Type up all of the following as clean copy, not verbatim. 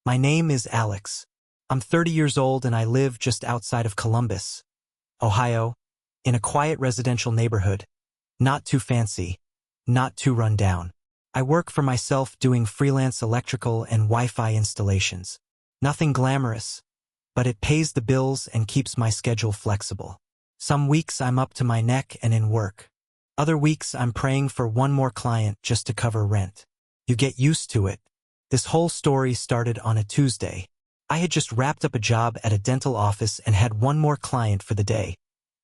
My name is Alex. I'm 30 years old and I live just outside of Columbus, Ohio, in a quiet residential neighborhood. Not too fancy, not too run down. I work for myself doing freelance electrical and Wi-Fi installations. Nothing glamorous, but it pays the bills and keeps my schedule flexible. Some weeks I'm up to my neck and in work. Other weeks I'm praying for one more client just to cover rent. You get used to it. This whole story started on a Tuesday. I had just wrapped up a job at a dental office and had one more client for the day.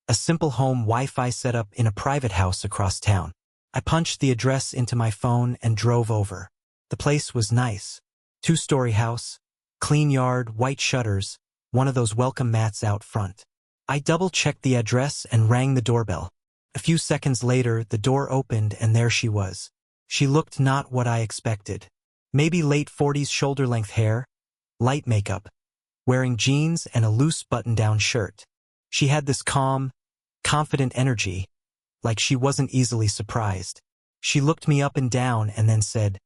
A simple home Wi-Fi setup in a private house across town. I punched the address into my phone and drove over. The place was nice. 2-story house, clean yard, white shutters, one of those welcome mats out front. I double-checked the address and rang the doorbell. A few seconds later, the door opened and there she was. She looked not what I expected. Maybe late 40s shoulder-length hair, light makeup, wearing jeans and a loose button-down shirt. She had this calm, confident energy, like she wasn't easily surprised. She looked me up and down and then said,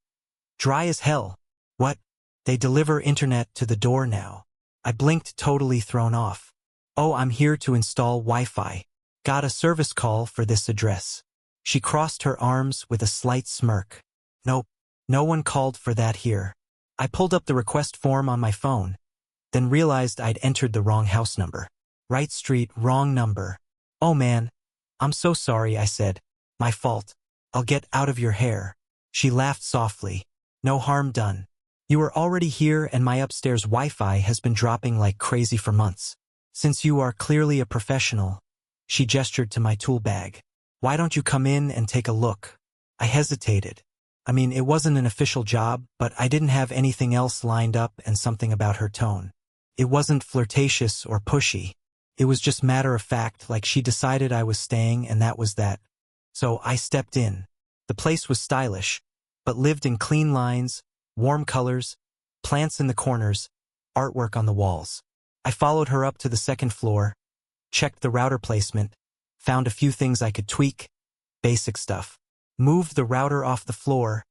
"Dry as hell. What? They deliver internet to the door now." I blinked, totally thrown off. "Oh, I'm here to install Wi-Fi. Got a service call for this address." She crossed her arms with a slight smirk. "Nope, no one called for that here." I pulled up the request form on my phone, then realized I'd entered the wrong house number. Right street, wrong number. "Oh man, I'm so sorry," I said. "My fault. I'll get out of your hair." She laughed softly. "No harm done. You were already here and my upstairs Wi-Fi has been dropping like crazy for months. Since you are clearly a professional," she gestured to my tool bag, "why don't you come in and take a look?" I hesitated. I mean, it wasn't an official job, but I didn't have anything else lined up, and something about her tone. It wasn't flirtatious or pushy. It was just matter of fact, like she decided I was staying and that was that. So I stepped in. The place was stylish, but lived in clean lines, warm colors, plants in the corners, artwork on the walls. I followed her up to the second floor, checked the router placement, found a few things I could tweak, basic stuff. Moved the router off the floor,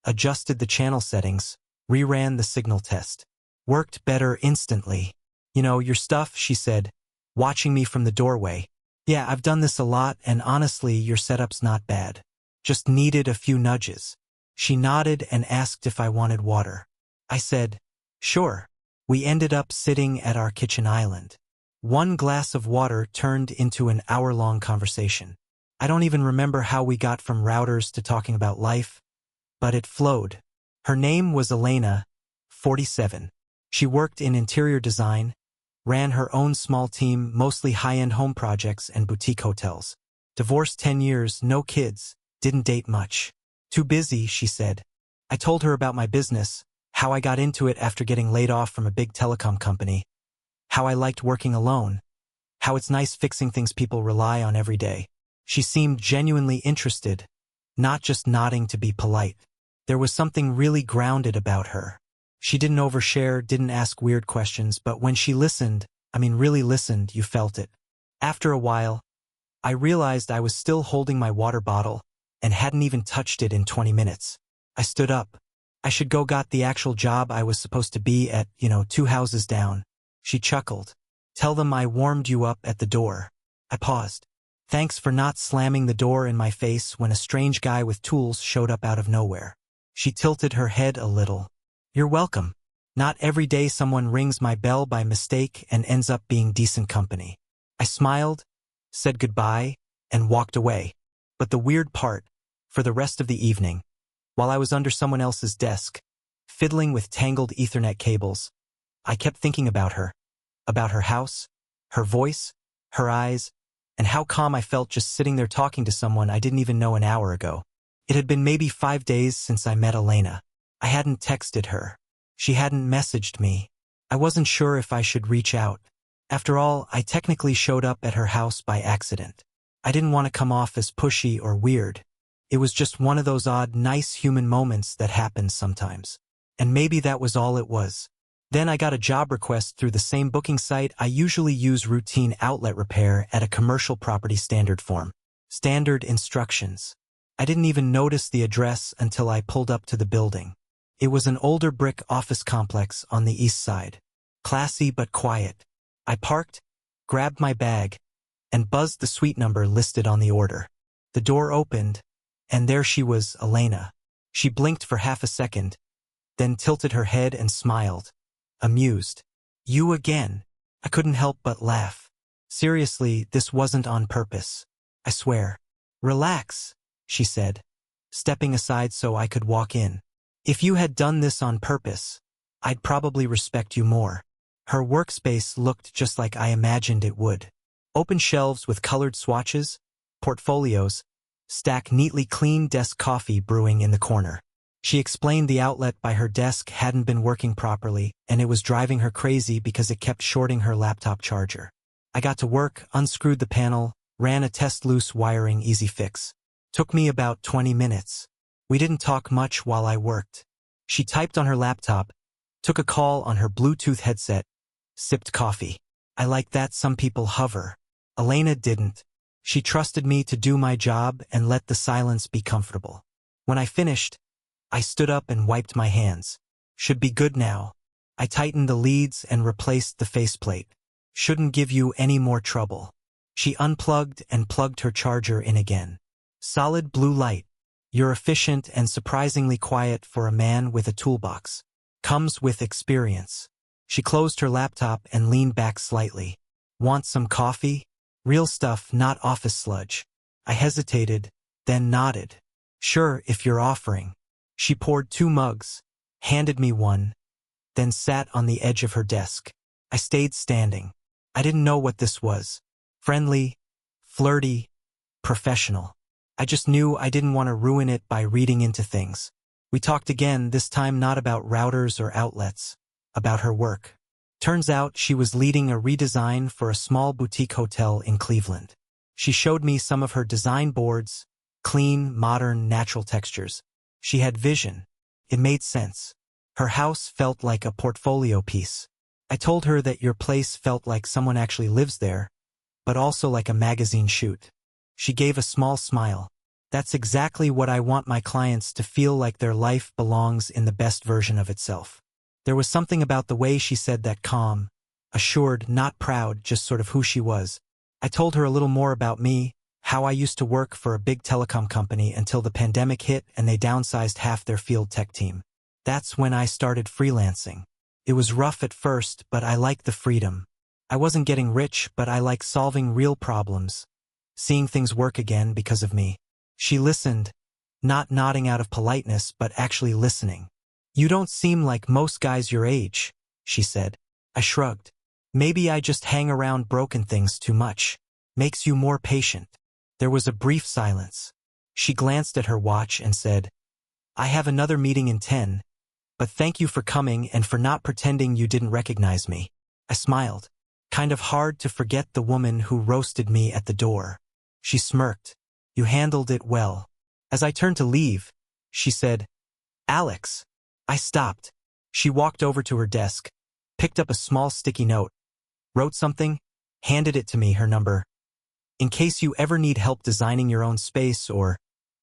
adjusted the channel settings, reran the signal test. Worked better instantly. "You know, your stuff," she said, watching me from the doorway. "Yeah, I've done this a lot, and honestly, your setup's not bad. Just needed a few nudges." She nodded and asked if I wanted water. I said, "Sure." We ended up sitting at our kitchen island. One glass of water turned into an hour-long conversation. I don't even remember how we got from routers to talking about life, but it flowed. Her name was Elena, 47. She worked in interior design, ran her own small team, mostly high-end home projects and boutique hotels. Divorced 10 years, no kids, didn't date much. "Too busy," she said. I told her about my business, how I got into it after getting laid off from a big telecom company, how I liked working alone, how it's nice fixing things people rely on every day. She seemed genuinely interested, not just nodding to be polite. There was something really grounded about her. She didn't overshare, didn't ask weird questions, but when she listened, really listened, you felt it. After a while, I realized I was still holding my water bottle and hadn't even touched it in 20 minutes. I stood up. I should go got the actual job I was supposed to be at, 2 houses down. She chuckled. "Tell them I warmed you up at the door." I paused. "Thanks for not slamming the door in my face when a strange guy with tools showed up out of nowhere." She tilted her head a little. "You're welcome. Not every day someone rings my bell by mistake and ends up being decent company." I smiled, said goodbye, and walked away. But the weird part, for the rest of the evening, while I was under someone else's desk, fiddling with tangled Ethernet cables, I kept thinking about her house, her voice, her eyes, and how calm I felt just sitting there talking to someone I didn't even know an hour ago. It had been maybe 5 days since I met Elena. I hadn't texted her. She hadn't messaged me. I wasn't sure if I should reach out. After all, I technically showed up at her house by accident. I didn't want to come off as pushy or weird. It was just one of those odd, nice human moments that happens sometimes. And maybe that was all it was. Then I got a job request through the same booking site I usually use, routine outlet repair at a commercial property standard form. Standard instructions. I didn't even notice the address until I pulled up to the building. It was an older brick office complex on the east side. Classy but quiet. I parked, grabbed my bag, and buzzed the suite number listed on the order. The door opened, and there she was, Elena. She blinked for half a second, then tilted her head and smiled, amused. You again? I couldn't help but laugh. Seriously, this wasn't on purpose. I swear. Relax, she said, stepping aside so I could walk in. If you had done this on purpose, I'd probably respect you more. Her workspace looked just like I imagined it would. Open shelves with colored swatches, portfolios, stack neatly clean desk coffee brewing in the corner. She explained the outlet by her desk hadn't been working properly, and it was driving her crazy because it kept shorting her laptop charger. I got to work, unscrewed the panel, ran a test loose wiring easy fix. Took me about 20 minutes. We didn't talk much while I worked. She typed on her laptop, took a call on her Bluetooth headset, sipped coffee. I like that some people hover. Elena didn't. She trusted me to do my job and let the silence be comfortable. When I finished, I stood up and wiped my hands. Should be good now. I tightened the leads and replaced the faceplate. Shouldn't give you any more trouble. She unplugged and plugged her charger in again. Solid blue light. You're efficient and surprisingly quiet for a man with a toolbox. Comes with experience. She closed her laptop and leaned back slightly. Want some coffee? Real stuff, not office sludge. I hesitated, then nodded. Sure, if you're offering. She poured 2 mugs, handed me one, then sat on the edge of her desk. I stayed standing. I didn't know what this was. Friendly, flirty, professional. I just knew I didn't want to ruin it by reading into things. We talked again, this time not about routers or outlets, about her work. Turns out she was leading a redesign for a small boutique hotel in Cleveland. She showed me some of her design boards, clean, modern, natural textures. She had vision. It made sense. Her house felt like a portfolio piece. I told her that your place felt like someone actually lives there, but also like a magazine shoot. She gave a small smile. That's exactly what I want my clients to feel, like their life belongs in the best version of itself. There was something about the way she said that, calm, assured, not proud, just sort of who she was. I told her a little more about me, how I used to work for a big telecom company until the pandemic hit and they downsized half their field tech team. That's when I started freelancing. It was rough at first, but I liked the freedom. I wasn't getting rich, but I like solving real problems, seeing things work again because of me. She listened, not nodding out of politeness, but actually listening. You don't seem like most guys your age, she said. I shrugged. Maybe I just hang around broken things too much. Makes you more patient. There was a brief silence. She glanced at her watch and said, I have another meeting in 10, but thank you for coming and for not pretending you didn't recognize me. I smiled. Kind of hard to forget the woman who roasted me at the door. She smirked. You handled it well. As I turned to leave, she said, Alex. I stopped. She walked over to her desk, picked up a small sticky note, wrote something, handed it to me, her number. In case you ever need help designing your own space or,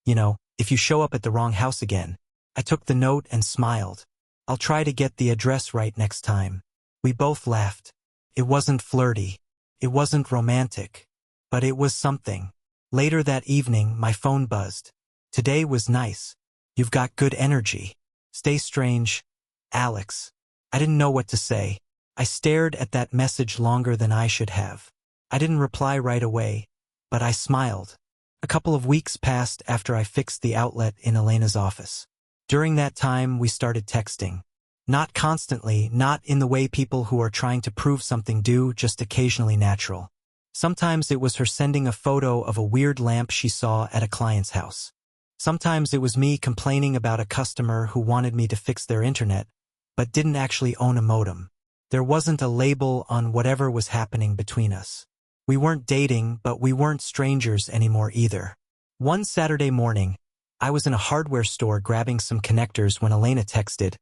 if you show up at the wrong house again. I took the note and smiled. I'll try to get the address right next time. We both laughed. It wasn't flirty. It wasn't romantic. But it was something. Later that evening, my phone buzzed. Today was nice. You've got good energy. Stay strange, Alex. I didn't know what to say. I stared at that message longer than I should have. I didn't reply right away, but I smiled. A couple of weeks passed after I fixed the outlet in Elena's office. During that time, we started texting. Not constantly, not in the way people who are trying to prove something do, just occasionally natural. Sometimes it was her sending a photo of a weird lamp she saw at a client's house. Sometimes it was me complaining about a customer who wanted me to fix their internet, but didn't actually own a modem. There wasn't a label on whatever was happening between us. We weren't dating, but we weren't strangers anymore either. One Saturday morning, I was in a hardware store grabbing some connectors when Elena texted,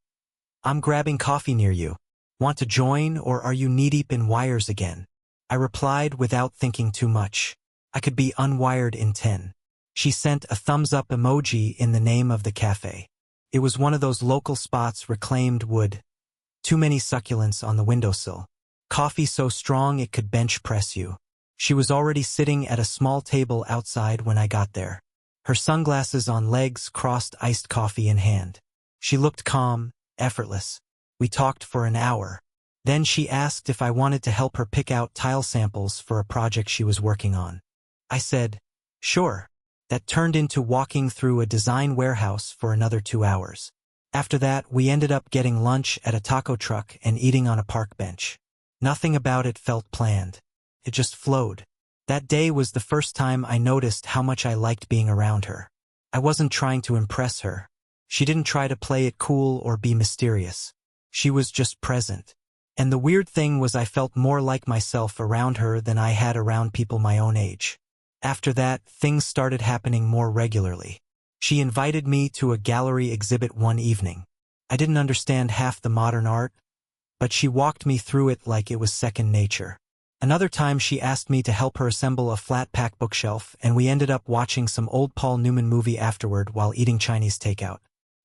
I'm grabbing coffee near you. Want to join, or are you knee-deep in wires again? I replied without thinking too much. I could be unwired in 10. She sent a thumbs-up emoji in the name of the cafe. It was one of those local spots, reclaimed wood. Too many succulents on the windowsill. Coffee so strong it could bench press you. She was already sitting at a small table outside when I got there. Her sunglasses on, legs crossed, iced coffee in hand. She looked calm, effortless. We talked for an hour. Then she asked if I wanted to help her pick out tile samples for a project she was working on. I said, sure. That turned into walking through a design warehouse for another 2 hours. After that, we ended up getting lunch at a taco truck and eating on a park bench. Nothing about it felt planned. It just flowed. That day was the first time I noticed how much I liked being around her. I wasn't trying to impress her. She didn't try to play it cool or be mysterious. She was just present. And the weird thing was, I felt more like myself around her than I had around people my own age. After that, things started happening more regularly. She invited me to a gallery exhibit one evening. I didn't understand half the modern art, but she walked me through it like it was second nature. Another time she asked me to help her assemble a flat-pack bookshelf, and we ended up watching some old Paul Newman movie afterward while eating Chinese takeout.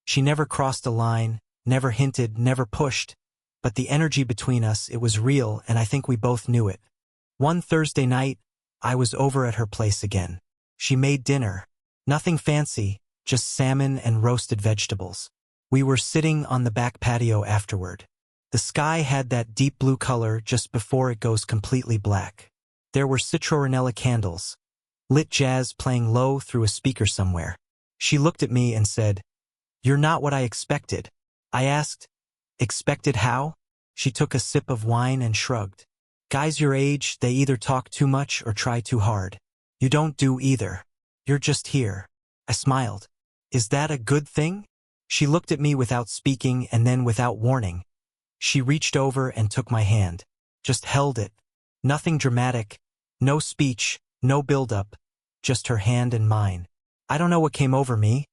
She never crossed a line, never hinted, never pushed, but the energy between us, it was real, and I think we both knew it. One Thursday night, I was over at her place again. She made dinner. Nothing fancy, just salmon and roasted vegetables. We were sitting on the back patio afterward. The sky had that deep blue color just before it goes completely black. There were citronella candles, lit, jazz playing low through a speaker somewhere. She looked at me and said, "You're not what I expected." I asked, "Expected how?" She took a sip of wine and shrugged. "Guys your age, they either talk too much or try too hard. You don't do either. You're just here." I smiled. "Is that a good thing?" She looked at me without speaking, and then without warning, she reached over and took my hand. Just held it. Nothing dramatic, no speech, no build-up, just her hand and mine. I don't know what came over me,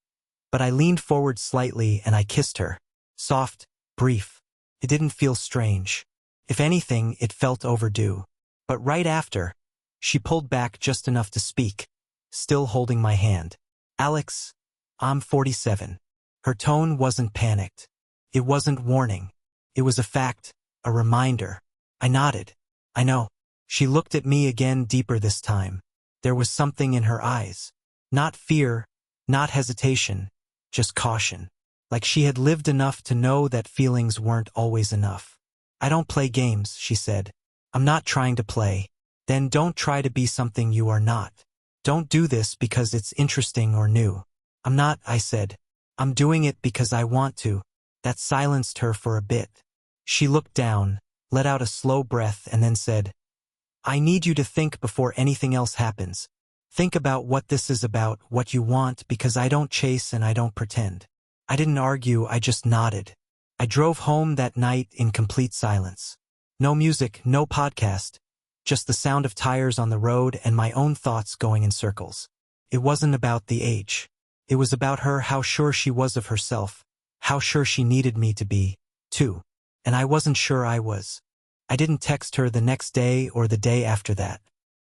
but I leaned forward slightly and I kissed her. Soft, brief. It didn't feel strange. If anything, it felt overdue. But right after, she pulled back just enough to speak, still holding my hand. "Alex, I'm 47. Her tone wasn't panicked. It wasn't warning. It was a fact, a reminder. I nodded. "I know." She looked at me again, deeper this time. There was something in her eyes. Not fear, not hesitation, just caution. Like she had lived enough to know that feelings weren't always enough. "I don't play games," she said. "I'm not trying to play." "Then don't try to be something you are not. Don't do this because it's interesting or new." "I'm not," I said. "I'm doing it because I want to." That silenced her for a bit. She looked down, let out a slow breath, and then said, "I need you to think before anything else happens. Think about what this is about, what you want, because I don't chase and I don't pretend." I didn't argue, I just nodded. I drove home that night in complete silence. No music, no podcast, just the sound of tires on the road and my own thoughts going in circles. It wasn't about the age. It was about her, how sure she was of herself, how sure she needed me to be, too. And I wasn't sure I was. I didn't text her the next day or the day after that.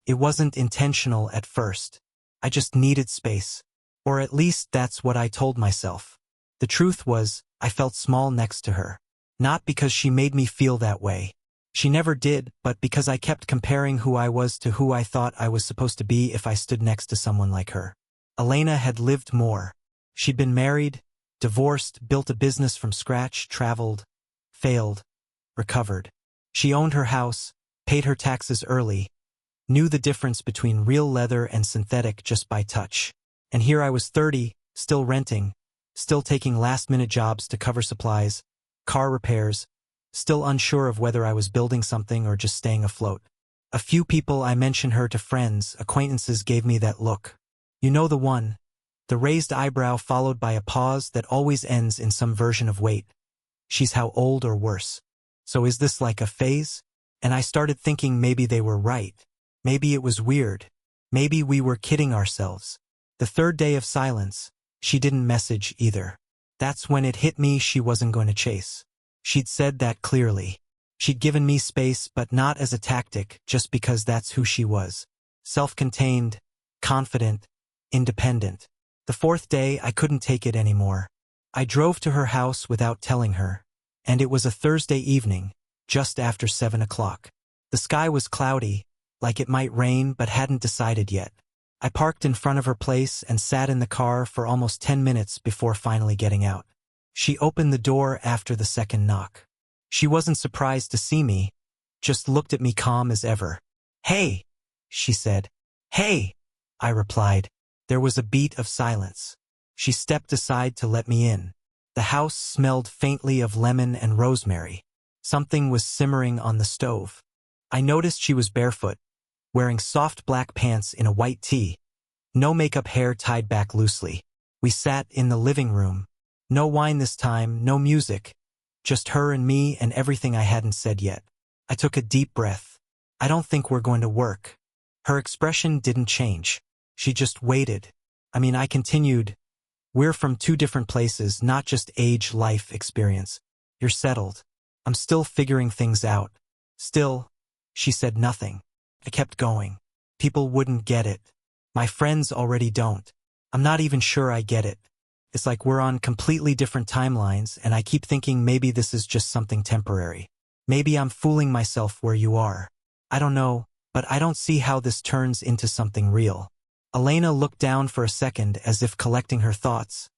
It wasn't intentional at first. I just needed space. Or at least that's what I told myself. The truth was, I felt small next to her. Not because she made me feel that way. She never did, but because I kept comparing who I was to who I thought I was supposed to be if I stood next to someone like her. Elena had lived more. She'd been married, divorced, built a business from scratch, traveled, failed, recovered. She owned her house, paid her taxes early, knew the difference between real leather and synthetic just by touch. And here I was 30, still renting, still taking last-minute jobs to cover supplies, car repairs, still unsure of whether I was building something or just staying afloat. A few people I mentioned her to, friends, acquaintances, gave me that look. You know, the one. The raised eyebrow followed by a pause that always ends in some version of wait. She's how old, or worse. So is this like a phase? And I started thinking maybe they were right. Maybe it was weird. Maybe we were kidding ourselves. The third day of silence, she didn't message either. That's when it hit me, she wasn't going to chase. She'd said that clearly. She'd given me space, but not as a tactic, just because that's who she was. Self-contained, confident, independent. The fourth day, I couldn't take it anymore. I drove to her house without telling her, and it was a Thursday evening, just after 7 o'clock. The sky was cloudy, like it might rain but hadn't decided yet. I parked in front of her place and sat in the car for almost 10 minutes before finally getting out. She opened the door after the second knock. She wasn't surprised to see me, just looked at me calm as ever. "Hey," she said. "Hey," I replied. There was a beat of silence. She stepped aside to let me in. The house smelled faintly of lemon and rosemary. Something was simmering on the stove. I noticed she was barefoot, wearing soft black pants in a white tee, no makeup, hair tied back loosely. We sat in the living room. No wine this time, no music, just her and me and everything I hadn't said yet. I took a deep breath. "I don't think we're going to work." Her expression didn't change. She just waited. I continued. "We're from two different places, not just age, life, experience. You're settled. I'm still figuring things out." "Still," she said nothing. I kept going. "People wouldn't get it. My friends already don't. I'm not even sure I get it. It's like we're on completely different timelines, and I keep thinking maybe this is just something temporary. Maybe I'm fooling myself where you are. I don't know, but I don't see how this turns into something real." Elena looked down for a second as if collecting her thoughts,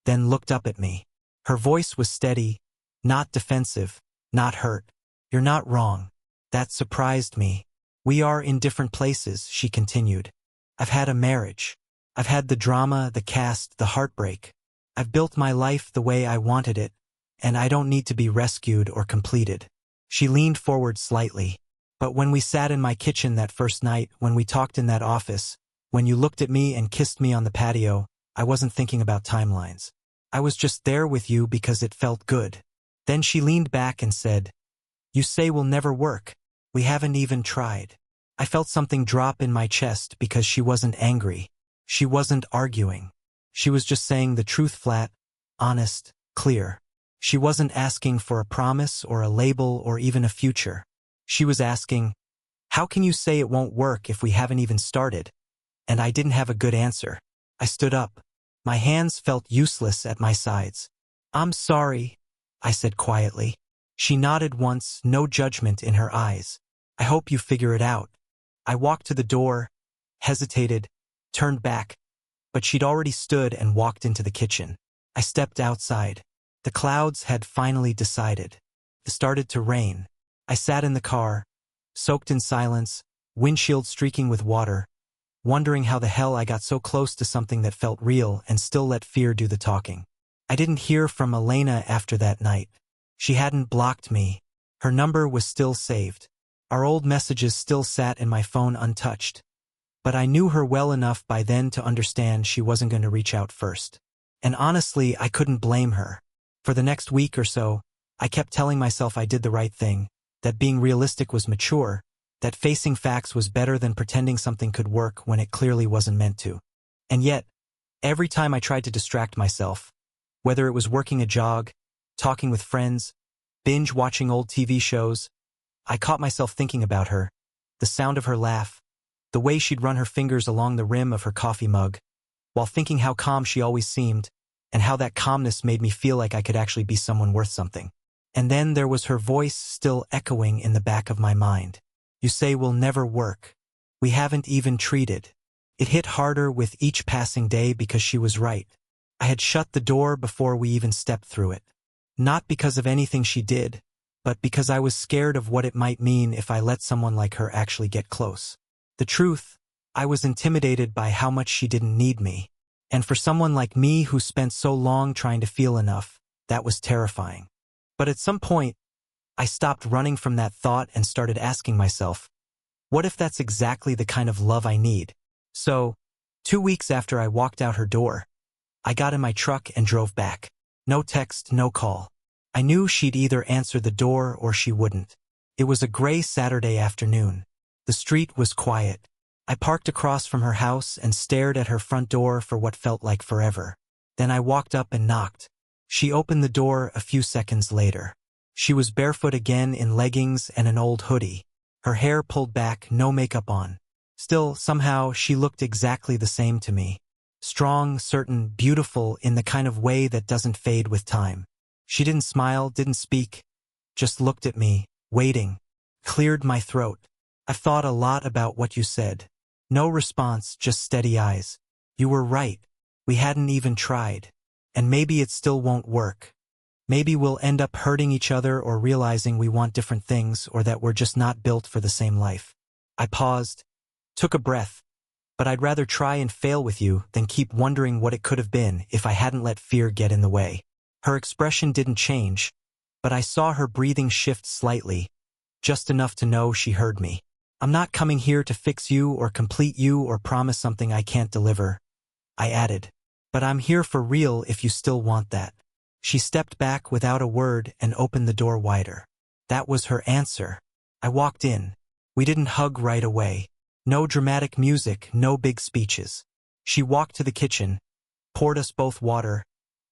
then looked up at me. Her voice was steady, not defensive, not hurt. "You're not wrong." That surprised me. "We are in different places," she continued. "I've had a marriage. I've had the drama, the cast, the heartbreak. I've built my life the way I wanted it, and I don't need to be rescued or completed." She leaned forward slightly. "But when we sat in my kitchen that first night, when we talked in that office, when you looked at me and kissed me on the patio, I wasn't thinking about timelines. I was just there with you because it felt good." Then she leaned back and said, "You say we'll never work. We haven't even tried." I felt something drop in my chest because she wasn't angry. She wasn't arguing. She was just saying the truth flat, honest, clear. She wasn't asking for a promise or a label or even a future. She was asking, "How can you say it won't work if we haven't even started?" And I didn't have a good answer. I stood up. My hands felt useless at my sides. "I'm sorry," I said quietly. She nodded once, no judgment in her eyes. "I hope you figure it out." I walked to the door, hesitated, turned back, but she'd already stood and walked into the kitchen. I stepped outside. The clouds had finally decided. It started to rain. I sat in the car, soaked in silence, windshield streaking with water, wondering how the hell I got so close to something that felt real and still let fear do the talking. I didn't hear from Elena after that night. She hadn't blocked me. Her number was still saved. Our old messages still sat in my phone untouched. But I knew her well enough by then to understand she wasn't going to reach out first. And honestly, I couldn't blame her. For the next week or so, I kept telling myself I did the right thing, that being realistic was mature, that facing facts was better than pretending something could work when it clearly wasn't meant to. And yet, every time I tried to distract myself, whether it was working a jog, talking with friends, binge-watching old TV shows, I caught myself thinking about her, the sound of her laugh, the way she'd run her fingers along the rim of her coffee mug, while thinking how calm she always seemed, and how that calmness made me feel like I could actually be someone worth something. And then there was her voice still echoing in the back of my mind. "You say we'll never work. We haven't even treated." It hit harder with each passing day because she was right. I had shut the door before we even stepped through it. Not because of anything she did, but because I was scared of what it might mean if I let someone like her actually get close. The truth, I was intimidated by how much she didn't need me. And for someone like me who spent so long trying to feel enough, that was terrifying. But at some point, I stopped running from that thought and started asking myself, what if that's exactly the kind of love I need? So, 2 weeks after I walked out her door, I got in my truck and drove back. No text, no call. I knew she'd either answer the door or she wouldn't. It was a gray Saturday afternoon. The street was quiet. I parked across from her house and stared at her front door for what felt like forever. Then I walked up and knocked. She opened the door a few seconds later. She was barefoot again in leggings and an old hoodie. Her hair pulled back, no makeup on. Still, somehow, she looked exactly the same to me. Strong, certain, beautiful in the kind of way that doesn't fade with time. She didn't smile, didn't speak, just looked at me, waiting. Cleared my throat. I've thought a lot about what you said. No response, just steady eyes. You were right. We hadn't even tried. And maybe it still won't work. Maybe we'll end up hurting each other or realizing we want different things or that we're just not built for the same life. I paused, took a breath. But I'd rather try and fail with you than keep wondering what it could have been if I hadn't let fear get in the way. Her expression didn't change, but I saw her breathing shift slightly, just enough to know she heard me. I'm not coming here to fix you or complete you or promise something I can't deliver, I added. But I'm here for real if you still want that. She stepped back without a word and opened the door wider. That was her answer. I walked in. We didn't hug right away. No dramatic music, no big speeches. She walked to the kitchen, poured us both water,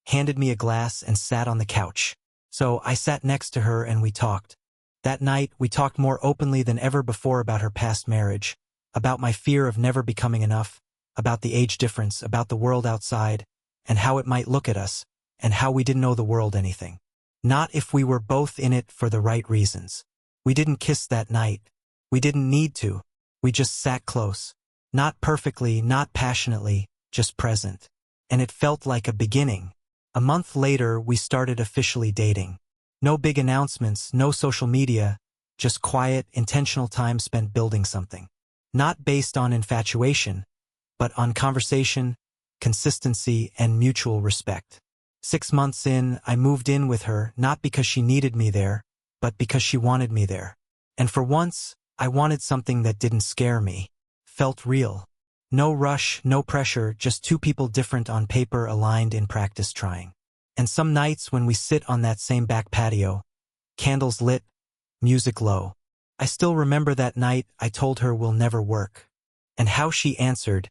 handed me a glass and sat on the couch. So I sat next to her and we talked. That night, we talked more openly than ever before about her past marriage, about my fear of never becoming enough, about the age difference, about the world outside, and how it might look at us, and how we didn't owe the world anything. Not if we were both in it for the right reasons. We didn't kiss that night. We didn't need to. We just sat close. Not perfectly, not passionately, just present. And it felt like a beginning. A month later, we started officially dating. No big announcements, no social media, just quiet, intentional time spent building something. Not based on infatuation, but on conversation, consistency, and mutual respect. 6 months in, I moved in with her, not because she needed me there, but because she wanted me there. And for once, I wanted something that didn't scare me, felt real. No rush, no pressure, just two people different on paper, aligned in practice trying. And some nights when we sit on that same back patio, candles lit, music low. I still remember that night I told her we'll never work. And how she answered,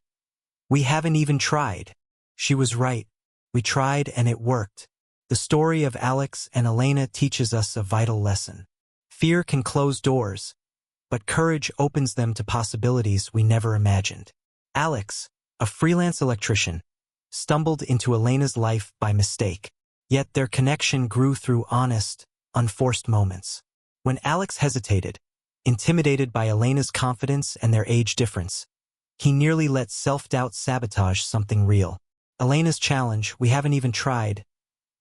"We haven't even tried." She was right. We tried and it worked. The story of Alex and Elena teaches us a vital lesson. Fear can close doors, but courage opens them to possibilities we never imagined. Alex, a freelance electrician, stumbled into Elena's life by mistake. Yet their connection grew through honest, unforced moments. When Alex hesitated, intimidated by Elena's confidence and their age difference, he nearly let self-doubt sabotage something real. Elena's challenge, "We haven't even tried,"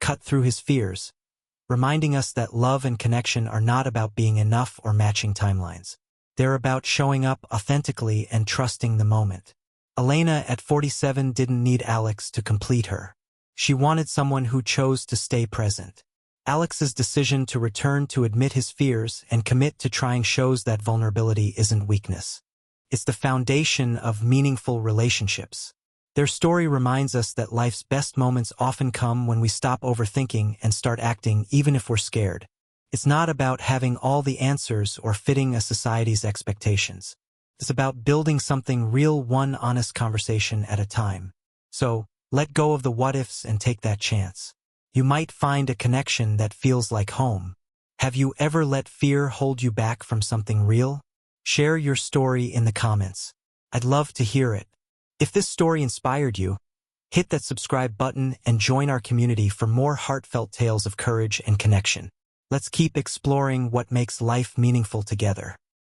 cut through his fears, reminding us that love and connection are not about being enough or matching timelines. They're about showing up authentically and trusting the moment. Elena, at 47, didn't need Alex to complete her. She wanted someone who chose to stay present. Alex's decision to return to admit his fears and commit to trying shows that vulnerability isn't weakness. It's the foundation of meaningful relationships. Their story reminds us that life's best moments often come when we stop overthinking and start acting even if we're scared. It's not about having all the answers or fitting a society's expectations. It's about building something real, one honest conversation at a time. So, let go of the what-ifs and take that chance. You might find a connection that feels like home. Have you ever let fear hold you back from something real? Share your story in the comments. I'd love to hear it. If this story inspired you, hit that subscribe button and join our community for more heartfelt tales of courage and connection. Let's keep exploring what makes life meaningful together.